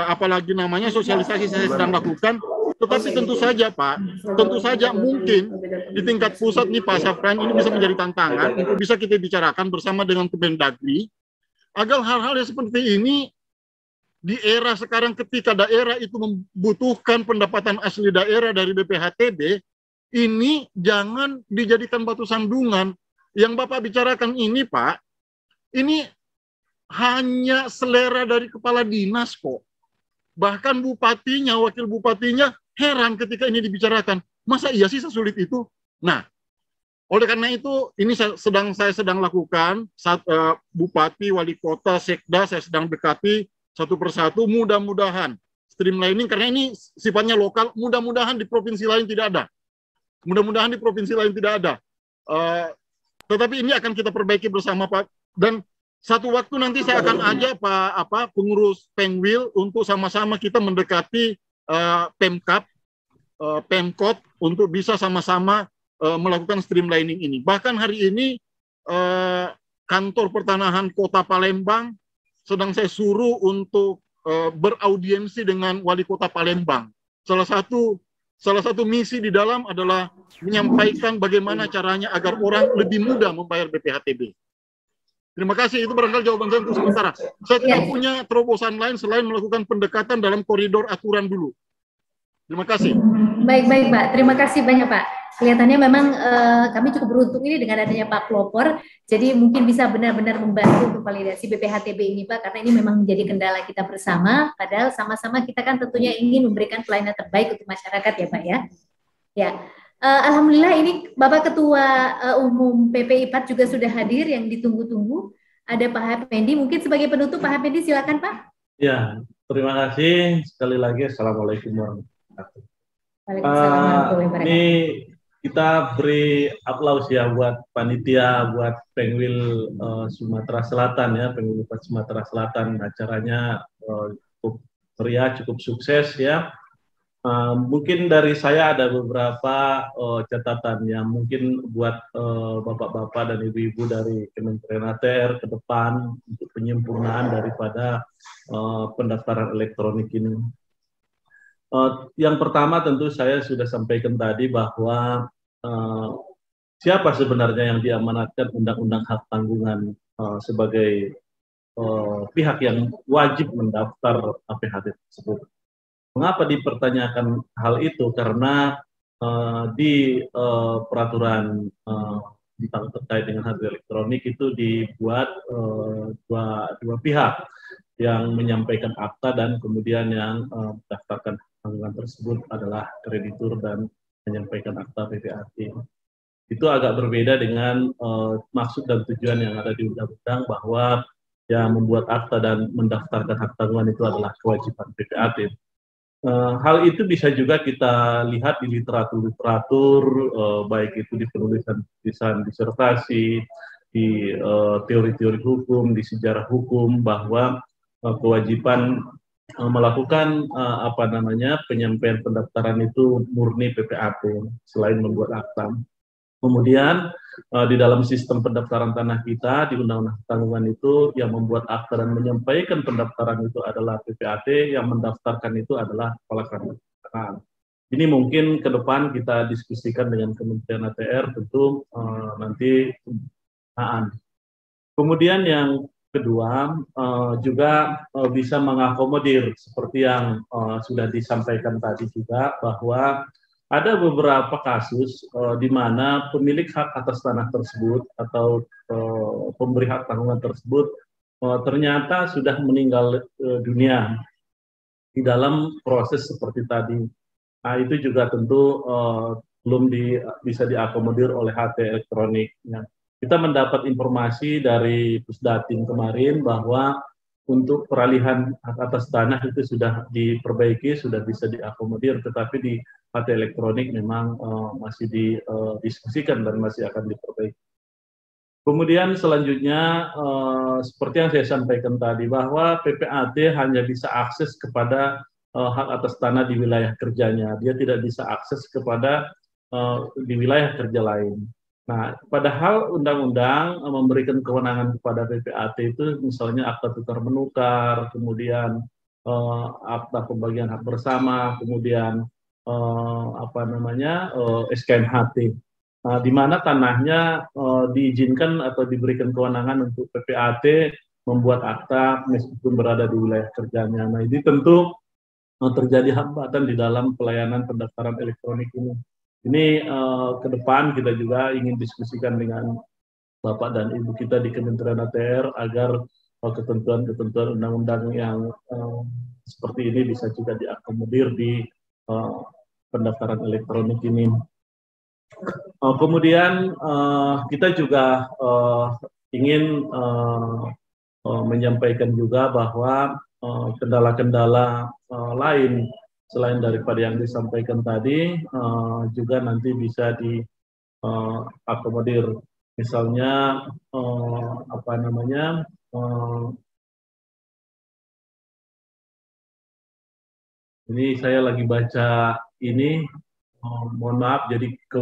apalagi namanya sosialisasi saya sedang lakukan. Tetapi tentu saja Pak, tentu saja mungkin di tingkat pusat nih Pak Safran, ini bisa menjadi tantangan untuk bisa kita bicarakan bersama dengan Kemendagri agar hal-hal yang seperti ini di era sekarang ketika daerah itu membutuhkan pendapatan asli daerah dari BPHTB, ini jangan dijadikan batu sandungan. Yang Bapak bicarakan ini Pak, ini hanya selera dari kepala dinas kok. Bahkan bupatinya, wakil bupatinya heran ketika ini dibicarakan. Masa iya sih sesulit itu? Nah, oleh karena itu ini saya sedang lakukan saat bupati, wali kota, sekda saya sedang dekati satu persatu, mudah-mudahan streamlining, karena ini sifatnya lokal, mudah-mudahan di provinsi lain tidak ada. Mudah-mudahan di provinsi lain tidak ada. Tetapi ini akan kita perbaiki bersama Pak. Dan satu waktu nanti saya akan ajak pengurus Pengwil untuk sama-sama kita mendekati Pemkab, Pemkot untuk bisa sama-sama melakukan streamlining ini. Bahkan hari ini kantor pertanahan Kota Palembang sedang saya suruh untuk beraudiensi dengan wali kota Palembang. Salah satu misi di dalam adalah menyampaikan bagaimana caranya agar orang lebih mudah membayar BPHTB. Terima kasih, itu barangkali jawaban saya untuk sementara. Saya tidak punya terobosan lain selain melakukan pendekatan dalam koridor aturan dulu. Terima kasih. Baik Pak, terima kasih banyak Pak. Kelihatannya memang kami cukup beruntung ini dengan adanya Pak Pelopor, jadi mungkin bisa benar-benar membantu untuk validasi BPHTB ini Pak, karena ini memang menjadi kendala kita bersama, padahal sama-sama kita kan tentunya ingin memberikan pelayanan terbaik untuk masyarakat ya Pak ya. Ya, alhamdulillah ini Bapak Ketua Umum PPI-PAT juga sudah hadir yang ditunggu-tunggu. Ada Pak Hapendi, mungkin sebagai penutup Pak Hapendi silakan Pak. Ya, terima kasih sekali lagi. Assalamualaikum warahmatullahi wabarakatuh. Waalaikumsalam warahmatullahi wabarakatuh. Ini kita beri aplaus ya buat panitia, buat Pengwil Sumatera Selatan ya, Pengwil Sumatera Selatan. Acaranya cukup meriah, cukup sukses ya. Mungkin dari saya ada beberapa catatan yang mungkin buat bapak-bapak dan ibu-ibu dari Kementerian ATR ke depan untuk penyempurnaan daripada pendaftaran elektronik ini. Yang pertama tentu saya sudah sampaikan tadi bahwa siapa sebenarnya yang diamanatkan Undang-Undang Hak Tanggungan sebagai pihak yang wajib mendaftar APHT tersebut. Mengapa dipertanyakan hal itu? Karena di peraturan terkait dengan HT elektronik itu dibuat dua pihak yang menyampaikan akta dan kemudian yang mendaftarkan tanggungan tersebut adalah kreditur dan menyampaikan akta PPAT. Itu agak berbeda dengan maksud dan tujuan yang ada di undang-undang bahwa yang membuat akta dan mendaftarkan hak tanggungan itu adalah kewajiban PPAT. Hal itu bisa juga kita lihat di literatur, baik itu di penulisan disertasi, di teori-teori hukum, di sejarah hukum, bahwa kewajiban melakukan penyampaian pendaftaran itu murni PPAT selain membuat akta. Kemudian di dalam sistem pendaftaran tanah kita di Undang-Undang Tanggungan itu yang membuat akta dan menyampaikan pendaftaran itu adalah PPAT, yang mendaftarkan itu adalah Kepala Kementerian. Ini mungkin ke depan kita diskusikan dengan Kementerian ATR tentu nanti. Kemudian yang kedua juga bisa mengakomodir seperti yang sudah disampaikan tadi juga, bahwa ada beberapa kasus di mana pemilik hak atas tanah tersebut atau pemberi hak tanggungan tersebut ternyata sudah meninggal dunia di dalam proses seperti tadi. Nah, itu juga tentu belum bisa diakomodir oleh HT elektronik. Kita mendapat informasi dari Pusdatin kemarin bahwa untuk peralihan hak atas tanah itu sudah diperbaiki, sudah bisa diakomodir, tetapi di HT elektronik memang masih didiskusikan dan masih akan diperbaiki. Kemudian selanjutnya, seperti yang saya sampaikan tadi, bahwa PPAT hanya bisa akses kepada hak atas tanah di wilayah kerjanya. Dia tidak bisa akses kepada di wilayah kerja lain. Nah, padahal undang-undang memberikan kewenangan kepada PPAT itu misalnya akta tukar menukar, kemudian akta pembagian hak bersama, kemudian SKMHT, di mana tanahnya diizinkan atau diberikan kewenangan untuk PPAT membuat akta meskipun berada di wilayah kerjanya. Nah, ini tentu terjadi hambatan di dalam pelayanan pendaftaran elektronik ini. Ini ke depan kita juga ingin diskusikan dengan Bapak dan Ibu kita di Kementerian ATR agar ketentuan-ketentuan undang-undang yang seperti ini bisa juga diakomodir di pendaftaran elektronik ini. Kemudian kita juga ingin menyampaikan juga bahwa kendala-kendala lain selain daripada yang disampaikan tadi juga nanti bisa diakomodir. Misalnya ini saya lagi baca ini, mohon maaf, jadi ke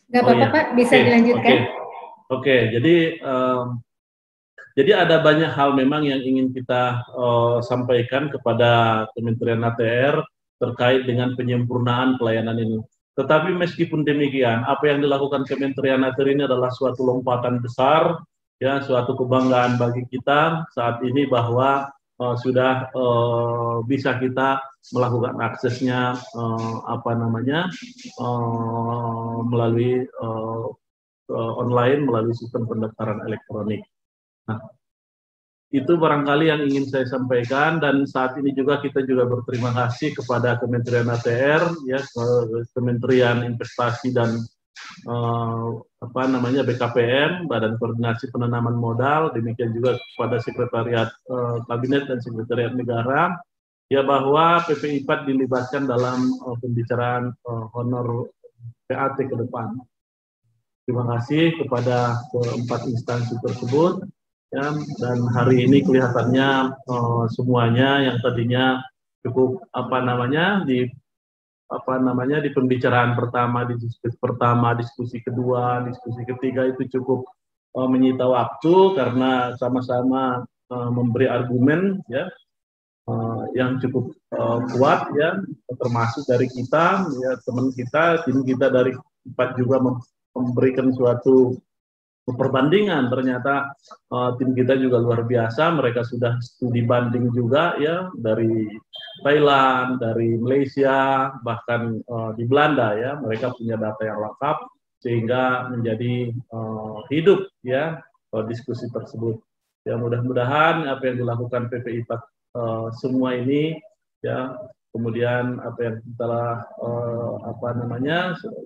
nggak apa-apa, Pak, bisa dilanjutkan. Oke, jadi ada banyak hal memang yang ingin kita sampaikan kepada Kementerian ATR terkait dengan penyempurnaan pelayanan ini. Tetapi meskipun demikian, apa yang dilakukan Kementerian ATR ini adalah suatu lompatan besar, ya, suatu kebanggaan bagi kita saat ini bahwa sudah bisa kita melakukan aksesnya melalui online, melalui sistem pendaftaran elektronik. Nah, itu barangkali yang ingin saya sampaikan, dan saat ini juga kita juga berterima kasih kepada Kementerian ATR, ya, Kementerian Investasi dan BKPM, Badan Koordinasi Penanaman Modal, demikian juga kepada Sekretariat Kabinet dan Sekretariat Negara, ya, bahwa PPIPAT dilibatkan dalam pembicaraan honor PAT ke depan. terima kasih kepada keempat instansi tersebut. Ya, dan hari ini kelihatannya semuanya yang tadinya cukup di pembicaraan pertama, di diskusi pertama, diskusi kedua, diskusi ketiga itu cukup menyita waktu karena sama-sama memberi argumen ya yang cukup kuat ya, termasuk dari kita ya, teman kita, tim kita dari empat juga memberikan suatu perbandingan. Ternyata tim kita juga luar biasa, mereka sudah studi banding juga ya, dari Thailand, dari Malaysia, bahkan di Belanda ya, mereka punya data yang lengkap sehingga menjadi hidup ya diskusi tersebut. Ya, mudah-mudahan apa yang dilakukan PPI semua ini ya, kemudian apa yang telah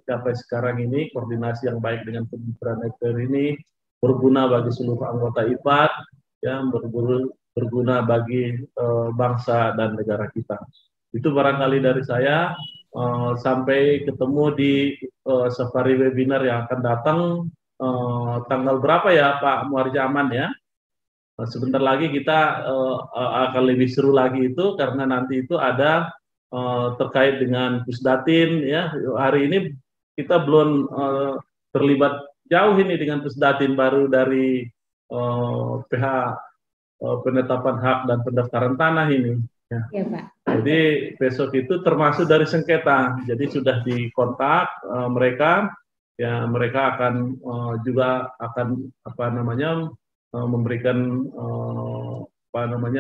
sampai sekarang ini, koordinasi yang baik dengan Kementerian EKR ini berguna bagi seluruh anggota IPAD, ya, berguna bagi bangsa dan negara kita. Itu barangkali dari saya. Sampai ketemu di safari webinar yang akan datang tanggal berapa ya Pak Muharjaman ya? Sebentar lagi kita akan lebih seru lagi itu, karena nanti itu ada terkait dengan Pusdatin ya. Hari ini kita belum terlibat jauh ini dengan Pusdatin, baru dari pihak penetapan hak dan pendaftaran tanah ini ya. Ya, Pak. Jadi besok itu termasuk dari sengketa, jadi sudah dikontak mereka ya, mereka akan juga akan memberikan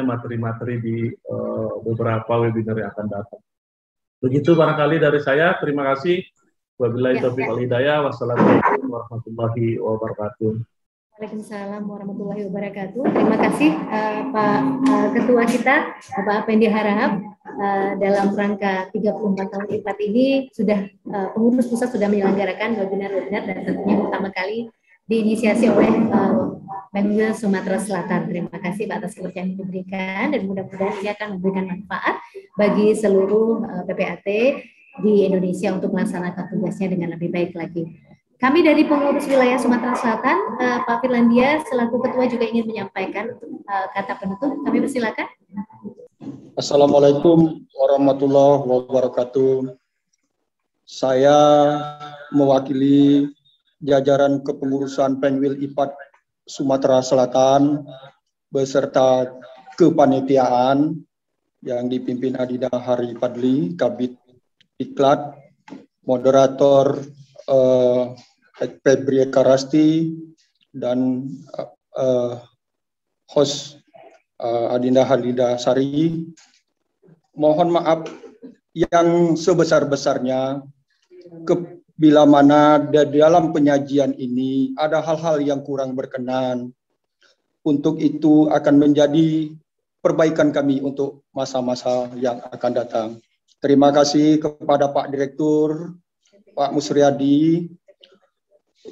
materi-materi di beberapa webinar yang akan datang. Begitu barangkali dari saya. Terima kasih. Wabillahi taufiq wal hidayah. Wassalamualaikum warahmatullahi wabarakatuh. Waalaikumsalam warahmatullahi wabarakatuh. Terima kasih Pak Ketua kita, Bapak Apendi Harahap. Dalam rangka 34 tahun IPAD ini sudah pengurus pusat sudah menyelenggarakan webinar-webinar, dan tentunya pertama kali diinisiasi oleh Pemwil Sumatera Selatan. Terima kasih Pak atas kepercayaan yang diberikan, dan mudah-mudahan ini akan memberikan manfaat bagi seluruh PPAT di Indonesia untuk melaksanakan tugasnya dengan lebih baik lagi. Kami dari pengurus wilayah Sumatera Selatan, Pak Firlandia selaku ketua juga ingin menyampaikan kata penutup. Kami persilakan. Assalamualaikum warahmatullahi wabarakatuh. Saya mewakili jajaran kepengurusan Pemwil IPAD Sumatera Selatan beserta kepanitiaan yang dipimpin Adida Hari Padli, Kabid Diklat, moderator Febri Karasti, dan host Adinda Halida Sari. Mohon maaf yang sebesar-besarnya bila mana dalam penyajian ini ada hal-hal yang kurang berkenan. Untuk itu akan menjadi perbaikan kami untuk masa-masa yang akan datang. Terima kasih kepada Pak Direktur, Pak Musriadi,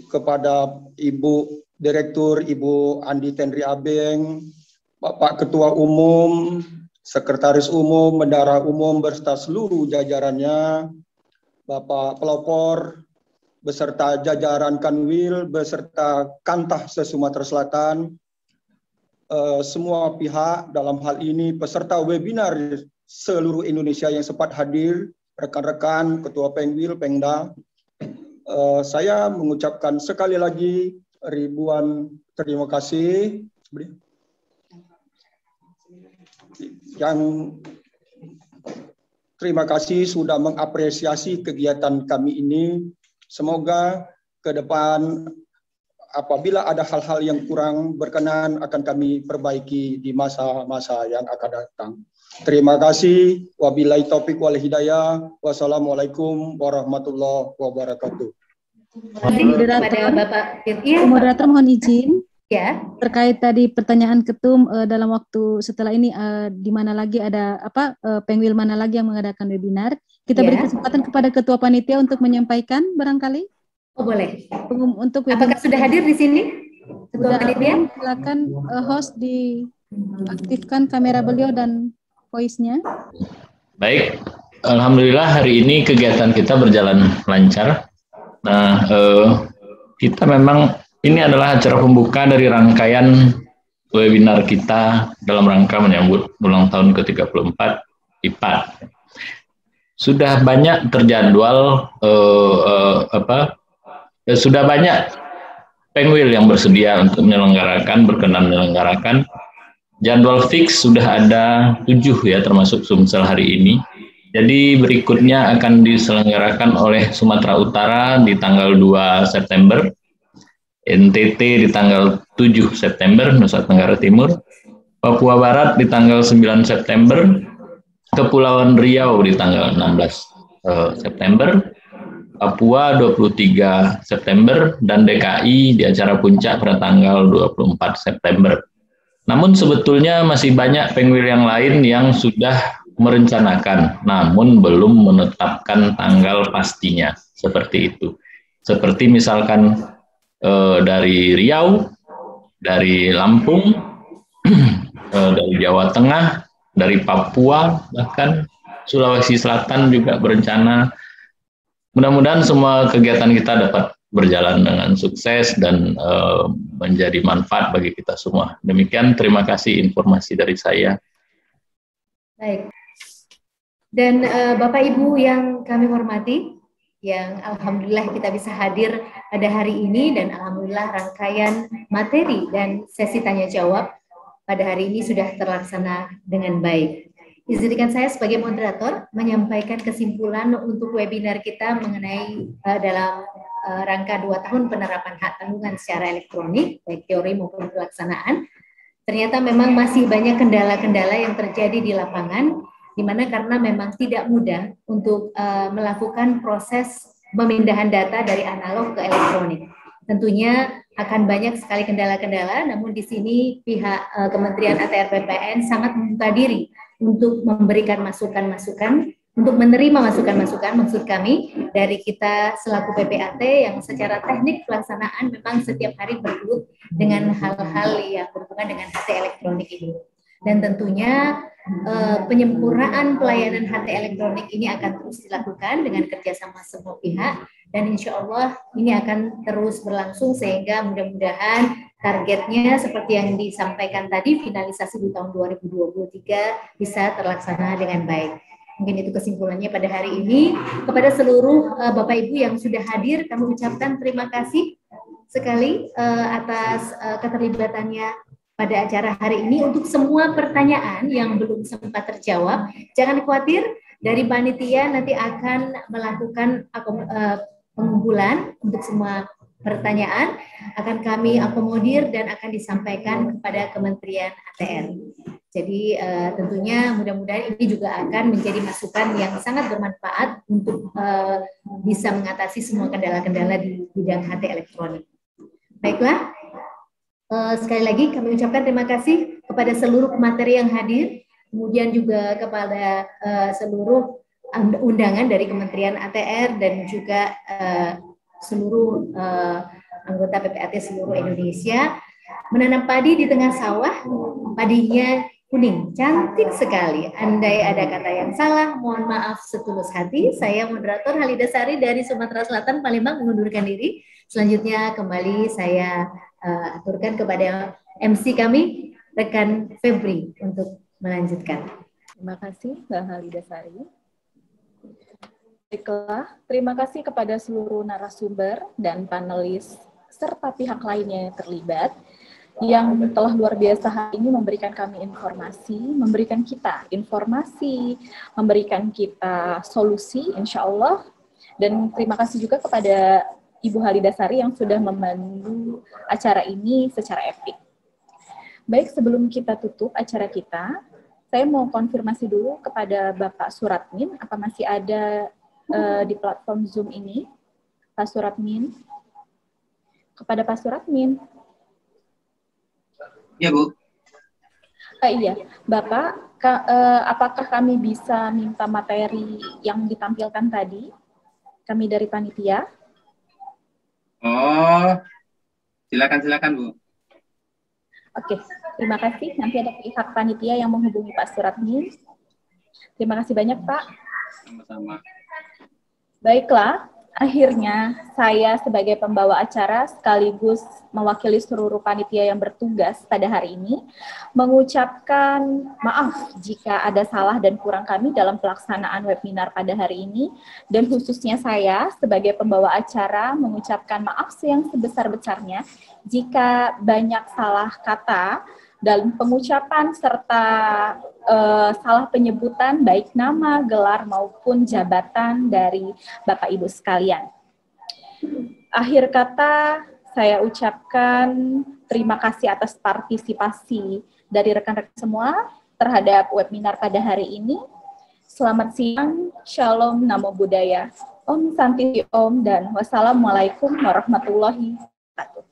kepada Ibu Direktur, Ibu Andi Tenri Abeng, Bapak Ketua Umum, Sekretaris Umum, Bendahara Umum beserta seluruh jajarannya, Bapak Pelopor, beserta jajaran Kanwil, beserta Kantah se-Sumatera Selatan, semua pihak dalam hal ini peserta webinar seluruh Indonesia yang sempat hadir, rekan-rekan, Ketua Pemwil, Pengda, saya mengucapkan sekali lagi ribuan terima kasih. Yang terima kasih sudah mengapresiasi kegiatan kami ini. Semoga ke depan apabila ada hal-hal yang kurang berkenan akan kami perbaiki di masa-masa yang akan datang. Terima kasih. Wabillahi taufiq wal hidayah. Wassalamualaikum warahmatullahi wabarakatuh. Moderator mohon izin. Ya. Terkait tadi pertanyaan ketum dalam waktu setelah ini di mana lagi ada Pemwil mana lagi yang mengadakan webinar, kita beri kesempatan kepada ketua panitia untuk menyampaikan barangkali. Oh boleh. Untuk apakah sudah hadir di sini ketua panitia? Silakan host diaktifkan kamera beliau dan voice-nya. Baik, alhamdulillah hari ini kegiatan kita berjalan lancar. Nah, kita memang ini adalah acara pembuka dari rangkaian webinar kita dalam rangka menyambut ulang tahun ke-34 IPAD. Sudah banyak terjadwal sudah banyak Penwil yang bersedia untuk berkenan menyelenggarakan. Jadwal fix sudah ada 7 ya, termasuk Sumsel hari ini. Jadi berikutnya akan diselenggarakan oleh Sumatera Utara di tanggal 2 September, NTT di tanggal 7 September, Nusa Tenggara Timur, Papua Barat di tanggal 9 September, Kepulauan Riau di tanggal 16 September, Papua 23 September, dan DKI di acara puncak pada tanggal 24 September. Namun sebetulnya masih banyak Penwil yang lain yang sudah merencanakan, namun belum menetapkan tanggal pastinya, seperti itu. Seperti misalkan dari Riau, dari Lampung, dari Jawa Tengah, dari Papua, bahkan Sulawesi Selatan juga berencana. Mudah-mudahan semua kegiatan kita dapat berjalan dengan sukses dan menjadi manfaat bagi kita semua. Demikian, terima kasih informasi dari saya. Baik. Dan Bapak Ibu yang kami hormati, yang alhamdulillah kita bisa hadir pada hari ini, dan alhamdulillah rangkaian materi dan sesi tanya jawab pada hari ini sudah terlaksana dengan baik. Izinkan saya sebagai moderator menyampaikan kesimpulan untuk webinar kita mengenai dalam rangka 2 tahun penerapan hak tanggungan secara elektronik, baik teori maupun pelaksanaan. Ternyata memang masih banyak kendala-kendala yang terjadi di lapangan, di mana karena memang tidak mudah untuk melakukan proses pemindahan data dari analog ke elektronik. Tentunya akan banyak sekali kendala-kendala, namun di sini pihak Kementerian ATR BPN sangat membuka diri untuk memberikan masukan-masukan, untuk menerima masukan-masukan, maksud kami dari kita selaku PPAT yang secara teknik pelaksanaan memang setiap hari bergelut dengan hal-hal yang berhubungan dengan HT elektronik ini. Dan tentunya penyempurnaan pelayanan HT elektronik ini akan terus dilakukan dengan kerjasama semua pihak, dan insya Allah ini akan terus berlangsung sehingga mudah-mudahan targetnya seperti yang disampaikan tadi, finalisasi di tahun 2023 bisa terlaksana dengan baik. Mungkin itu kesimpulannya pada hari ini. Kepada seluruh Bapak Ibu yang sudah hadir, kami ucapkan terima kasih sekali atas keterlibatannya pada acara hari ini. Untuk semua pertanyaan yang belum sempat terjawab, jangan khawatir, dari panitia nanti akan melakukan pengumpulan untuk semua pertanyaan, akan kami akomodir dan akan disampaikan kepada Kementerian ATR. Jadi tentunya mudah-mudahan ini juga akan menjadi masukan yang sangat bermanfaat untuk bisa mengatasi semua kendala-kendala di bidang HT elektronik. Baiklah, sekali lagi kami ucapkan terima kasih kepada seluruh pemateri yang hadir, kemudian juga kepada seluruh undangan dari Kementerian ATR dan juga seluruh anggota PPAT seluruh Indonesia. Menanam padi di tengah sawah, padinya kuning, cantik sekali. Andai ada kata yang salah, mohon maaf setulus hati. Saya moderator Halida Sari dari Sumatera Selatan, Palembang, mengundurkan diri. Selanjutnya kembali saya aturkan kepada MC kami, rekan Febri, untuk melanjutkan. Terima kasih Mbak Halida Sari. Baiklah, terima kasih kepada seluruh narasumber dan panelis serta pihak lainnya yang terlibat yang telah luar biasa hari ini memberikan kami informasi, memberikan kita informasi, memberikan kita solusi insya Allah. Dan terima kasih juga kepada Ibu Halida Sari yang sudah memandu acara ini secara epic. Baik, sebelum kita tutup acara kita, saya mau konfirmasi dulu kepada Bapak Suratmin, apa masih ada di platform Zoom ini, Pak Suratmin. Kepada Pak Suratmin. Ya, Bu. Iya, Bapak, apakah kami bisa minta materi yang ditampilkan tadi? Kami dari panitia. Oh, silakan Bu. Oke, terima kasih. Nanti ada pihak panitia yang menghubungi Pak Suratmin. Terima kasih banyak, Pak. Sama-sama. Baiklah, akhirnya saya sebagai pembawa acara sekaligus mewakili seluruh panitia yang bertugas pada hari ini mengucapkan maaf jika ada salah dan kurang kami dalam pelaksanaan webinar pada hari ini, dan khususnya saya sebagai pembawa acara mengucapkan maaf yang sebesar-besarnya jika banyak salah kata dalam pengucapan serta salah penyebutan baik nama, gelar maupun jabatan dari Bapak Ibu sekalian. Akhir kata saya ucapkan terima kasih atas partisipasi dari rekan-rekan semua terhadap webinar pada hari ini. Selamat siang, Shalom, Namo Buddhaya, Om Santi Om, dan wassalamualaikum warahmatullahi wabarakatuh.